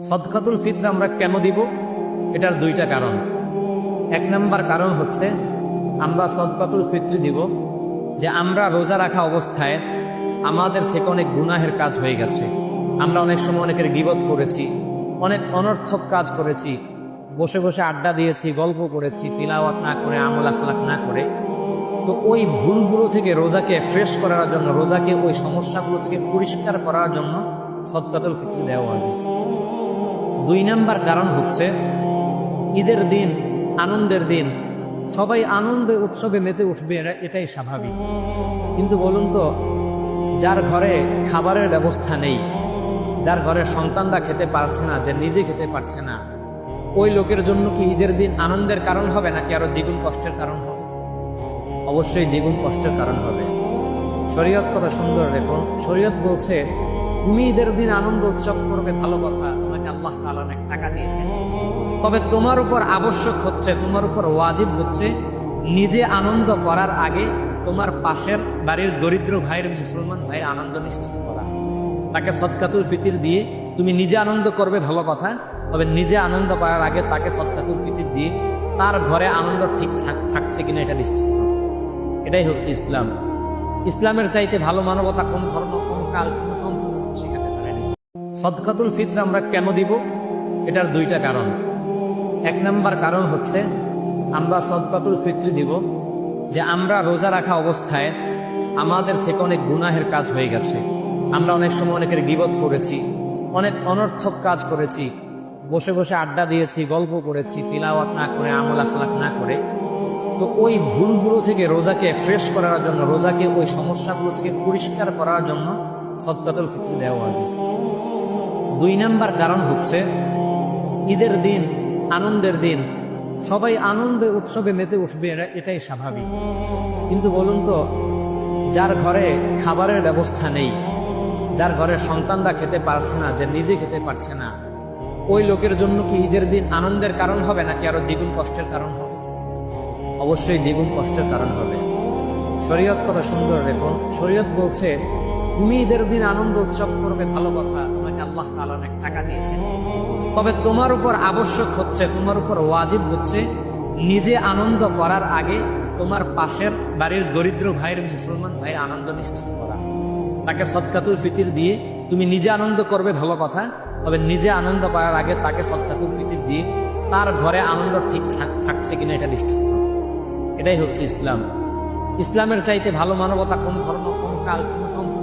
সদকাতুল ফিতর আমরা কেন দিব? এটার দুইটা কারণ। এক নম্বর কারণ হচ্ছে আমরা সদকাতুল ফিতর দিব যে আমরা রোজা রাখা অবস্থায় আমাদের থেকে অনেক গুনাহের কাজ হয়ে গেছে। আমরা অনেক সময় অনেকের গীবত করেছি, অনেক অনর্থক কাজ করেছি, বসে বসে আড্ডা দিয়েছি, গল্প করেছি, তিলাওয়াত না করে, আমল আখলাক না করে। তো ওই ভুলগুলো থেকে রোজাকে ফ্রেশ করার জন্য, রোজাকে ওই সমস্যাগুলো থেকে পরিষ্কার করার জন্য সদকাতুল ফিতর দেওয়া আছে। দুই নাম্বার কারণ হচ্ছে ঈদের দিন, আনন্দের দিন, সবাই আনন্দে উৎসবে মেতে উঠবে, এটাই স্বাভাবিক। কিন্তু বলুন তো, যার ঘরে খাবারের ব্যবস্থা নেই, যার ঘরের সন্তানরা খেতে পারছে না, যে নিজে খেতে পারছে না, ওই লোকের জন্য কি ঈদের দিন আনন্দের কারণ হবে নাকি আরো দ্বিগুণ কষ্টের কারণ হবে? অবশ্যই দ্বিগুণ কষ্টের কারণ হবে। শরীয়ত কত সুন্দর দেখুন, শরীয়ত বলছে তুমি ঈদের দিন আনন্দ উৎসব করবে, ভালো কথা, তোমাকে আল্লাহ তাআলা অনেক টাকা দিয়েছেন, তবে তোমার উপর আবশ্যক হচ্ছে, তোমার উপর ওয়াজিব হচ্ছে নিজে আনন্দ করার আগে তোমার পাশের বাড়ির দরিদ্র ভাইয়ের, মুসলমান ভাইয়ের আনন্দ নিশ্চিত করা। তাকে সদকাতুল ফিতর দিয়ে তুমি নিজে আনন্দ করবে, ভালো কথা, তবে নিজে আনন্দ করার আগে তাকে সদকাতুল ফিতর দিয়ে তার ঘরে আনন্দ ঠিক থাকছে কিনা এটা নিশ্চিত করো। এটাই হচ্ছে ইসলাম। ইসলামের চাইতে ভালো মানবতা কোন ধর্ম, কোন কাল, কোন তন্ত্র শেখাতে পারেনি। সদকাতুল ফিতর আমরা কেন দিব? এটার দুইটা কারণ। এক নম্বর কারণ হচ্ছে আমরা সদকাতুল ফিতর দিব যে আমরা রোজা রাখা অবস্থায় আমাদের থেকে অনেক গুনাহের কাজ হয়ে গেছে। আমরা অনেক সময় অনেকের গীবত করেছি, অনেক অনর্থক কাজ করেছি, বসে বসে আড্ডা দিয়েছি, গল্প করেছি, তিলাওয়াত না করে, আমল আখলাক না করে। তো ওই ভুলগুলো থেকে রোজাকে ফ্রেশ করার জন্য, রোজাকে ওই সমস্যাগুলো থেকে পরিষ্কার করার জন্য সদকাতুল ফিতর দেওয়া আছে। দুই নাম্বার কারণ হচ্ছে ঈদের দিন, আনন্দের দিন, সবাই আনন্দে উৎসবে মেতে উঠবে, এটাই স্বাভাবিক। কিন্তু বলুন তো, যার ঘরে খাবারের ব্যবস্থা নেই, যার ঘরের সন্তানরা খেতে পারছে না, যে নিজে খেতে পারছে না, ওই লোকের জন্য কি ঈদের দিন আনন্দের কারণ হবে নাকি আরো দ্বিগুণ কষ্টের কারণ হবে? অবশ্যই দ্বিগুণ কষ্টের কারণ হবে। শরীয়ত কত সুন্দর দেখুন, শরীয়ত বলছে তুমি ঈদের দিন আনন্দ উৎসব করবে, ভালো কথা, তোমাকে আল্লাহ তাআলা অনেক টাকা দিয়েছেন, তবে তোমার উপর আবশ্যক হচ্ছে, তোমার উপর ওয়াজিব হচ্ছে নিজে আনন্দ করার আগে তোমার পাশের বাড়ির দরিদ্র ভাইয়ের, মুসলমান ভাইয়ের আনন্দ নিশ্চিত করা। তাকে সদকাতুল ফিতর দিয়ে তুমি নিজে আনন্দ করবে, ভালো কথা, তবে নিজে আনন্দ করার আগে তাকে সদকাতুল ফিতর দিয়ে তার ঘরে আনন্দ ঠিক থাকছে কিনা এটা নিশ্চিত করো। এটাই হচ্ছে ইসলাম। ইসলামের চাইতে ভালো মানবতা কোন ধর্ম, কোন কাল, কোন তন্ত্র